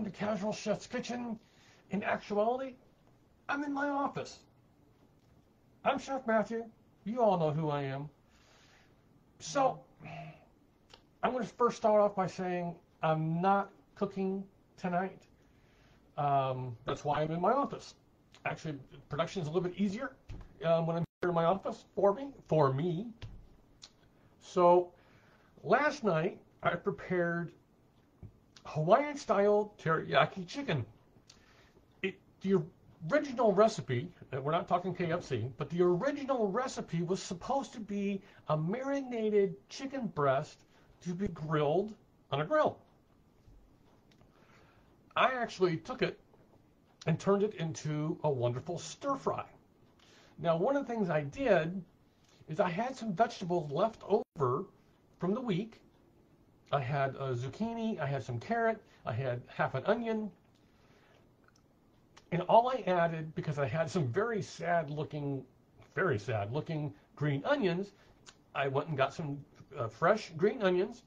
to Casual Chef's Kitchen. In actuality, I'm in my office. I'm Chef Matthew. You all know who I am. So, I'm going to first start off by saying I'm not cooking tonight. That's why I'm in my office. Actually, production is a little bit easier when I'm here in my office for me. So, last night I prepared Hawaiian-style teriyaki chicken. The original recipe, and we're not talking KFC, but the original recipe was supposed to be a marinated chicken breast to be grilled on a grill. I actually took it and turned it into a wonderful stir fry. Now, one of the things I did is I had some vegetables left over from the week. I had a zucchini, I had some carrot, I had half an onion, and all I added, because I had some very sad looking green onions, I went and got some fresh green onions,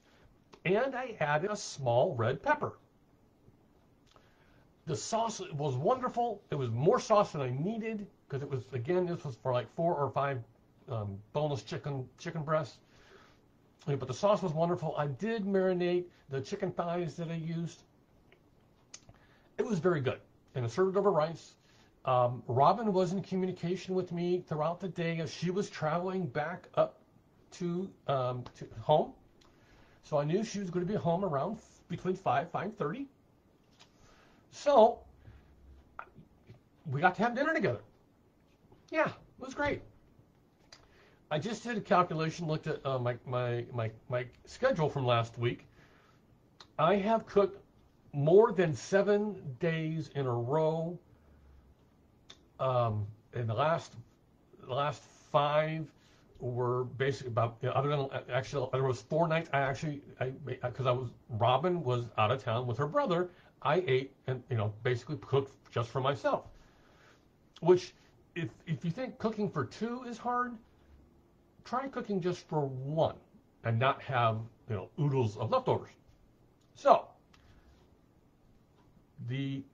and I added a small red pepper. The sauce was wonderful. It was more sauce than I needed, because it was, again, this was for like 4 or 5 boneless chicken breasts. But the sauce was wonderful. I did marinate the chicken thighs that I used. It was very good. And I served it over rice. Robin was in communication with me throughout the day as she was traveling back up to home. So I knew she was going to be home around between 5:30. So we got to have dinner together. Yeah, it was great. I just did a calculation, looked at my schedule from last week. I have cooked more than 7 days in a row. In the last 5 were basically about, other than actually there was 4 nights because Robin was out of town with her brother. I ate and basically cooked just for myself. Which, if you think cooking for 2 is hard, try cooking just for 1 and not have oodles of leftovers. So the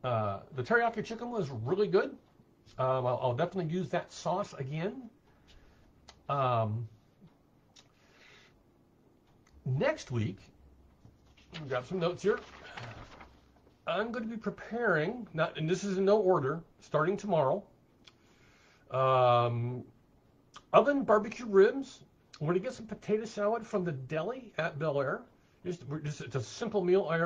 teriyaki chicken was really good. I'll definitely use that sauce again. Next week, let me grab some notes here. I'm going to be preparing, and this is in no order, starting tomorrow. Oven barbecue ribs. We're going to get some potato salad from the deli at Bel Air. It's a simple meal. I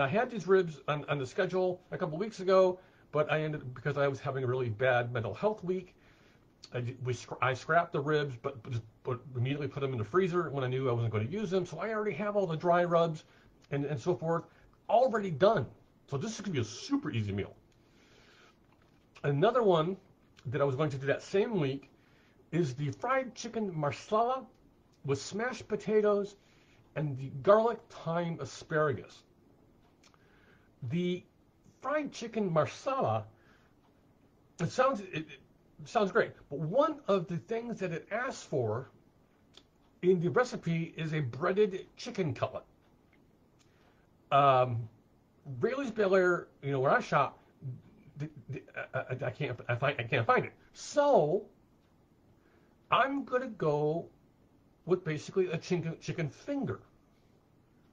had these ribs on the schedule a couple weeks ago, but because I was having a really bad mental health week, I scrapped the ribs, but immediately put them in the freezer when I knew I wasn't going to use them. So I already have all the dry rubs and so forth already done. So this is going to be a super easy meal. Another one that I was going to do that same week is the fried chicken marsala with smashed potatoes and the garlic thyme asparagus. The fried chicken marsala, it sounds great, but one of the things that it asks for in the recipe is a breaded chicken cutlet. Rayleigh's Bel Air, where I shop, I can't find it. So I'm gonna go with basically a chicken finger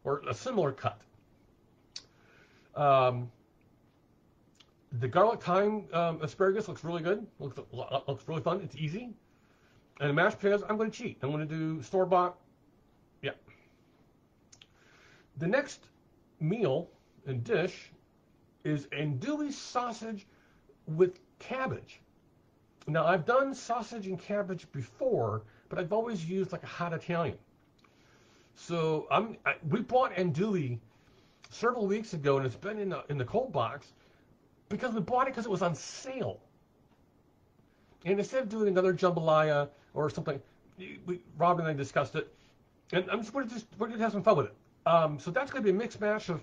or a similar cut. The garlic thyme asparagus looks really good. Looks really fun. It's easy. And the mashed potatoes, I'm going to cheat. I'm going to do store-bought. Yeah. The next meal and dish is andouille sausage with cabbage. Now, I've done sausage and cabbage before, but I've always used like a hot Italian. So we bought andouille several weeks ago, and it's been in the cold box because we bought it because it was on sale. And instead of doing another jambalaya or something, Rob and I discussed it, and we're going to have some fun with it. So that's going to be a mixed mash of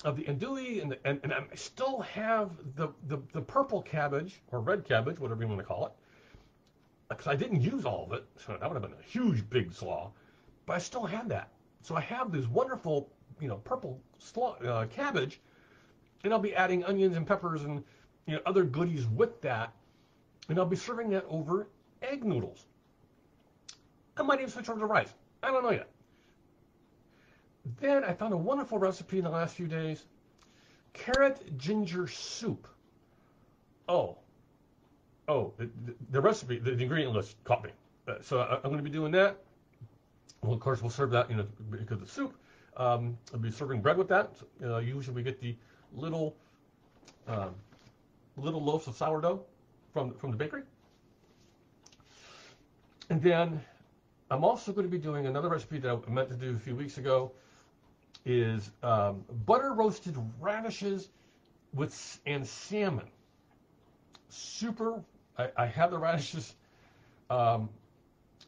the andouille and I still have the purple cabbage or red cabbage, whatever you want to call it, because I didn't use all of it, so that would have been a huge big slaw. But I still have that. So I have these wonderful purple cabbage, and I'll be adding onions and peppers and other goodies with that, and I'll be serving that over egg noodles. I might even switch over to rice. I don't know yet. Then I found a wonderful recipe in the last few days. Carrot ginger soup. Oh, the recipe, the ingredient list caught me. So I'm going to be doing that. Well, of course, we'll serve that, because of soup. I'll be serving bread with that. Usually we get the little loaves of sourdough from the bakery. And then I'm also going to be doing another recipe that I meant to do a few weeks ago, is butter roasted radishes and salmon. Super. I have the radishes. The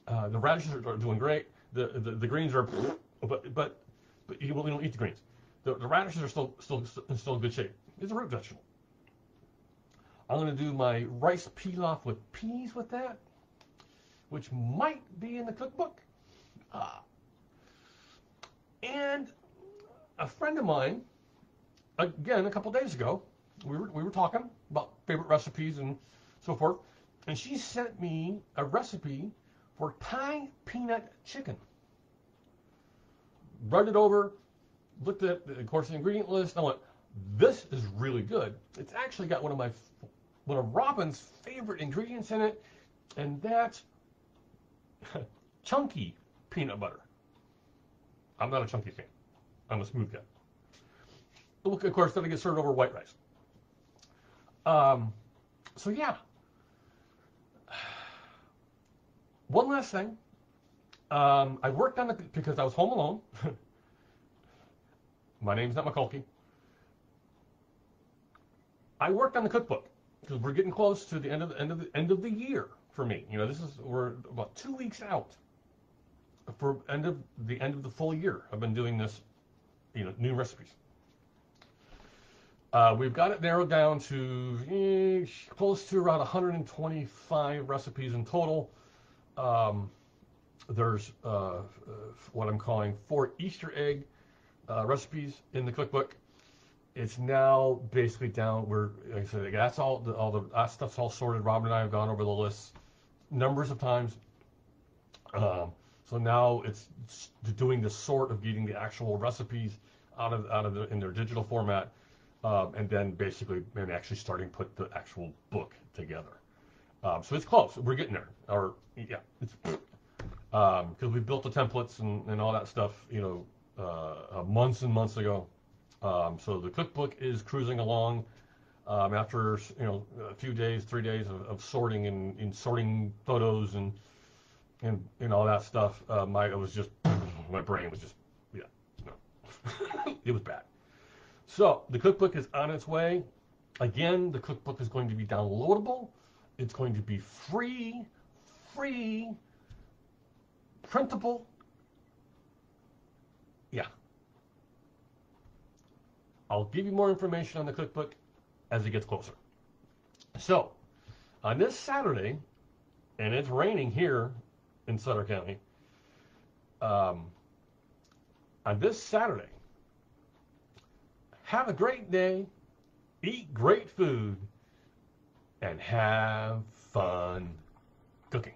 radishes are doing great. The greens are, but we don't eat the greens. The radishes are still in good shape. It's a root vegetable. I'm going to do my rice pilaf with peas with that, which might be in the cookbook. And a friend of mine, again, a couple days ago, we were talking about favorite recipes and so forth, and she sent me a recipe for Thai peanut chicken. Read it over, looked at, of course, the ingredient list, and I went, this is really good. It's actually got one of Robin's favorite ingredients in it, and that's chunky peanut butter. I'm not a chunky fan. I'm a smooth guy. Of course, then I get served over white rice. So yeah. One last thing. I worked on because I was home alone. My name's not McCulkey. I worked on the cookbook because we're getting close to the end of the year for me. We're about 2 weeks out for the end of the full year. I've been doing this, new recipes. We've got it narrowed down to close to around 125 recipes in total. There's what I'm calling 4 Easter egg recipes in the cookbook. It's now basically down. Like I said, that's that stuff's all sorted. Robin and I have gone over the lists numbers of times. So now it's doing the sort of getting the actual recipes in their digital format, and then basically maybe actually starting to put the actual book together. So it's close. We're getting there. It's because we built the templates and all that stuff, months and months ago. So the cookbook is cruising along after a few days, 3 days of sorting and sorting photos and all that stuff. My brain was just it was bad. So the cookbook is on its way. Again, the cookbook is going to be downloadable. It's going to be free, printable. Yeah. I'll give you more information on the cookbook as it gets closer. So, on this Saturday, and it's raining here in Sutter County, on this Saturday, have a great day, eat great food, and have fun cooking.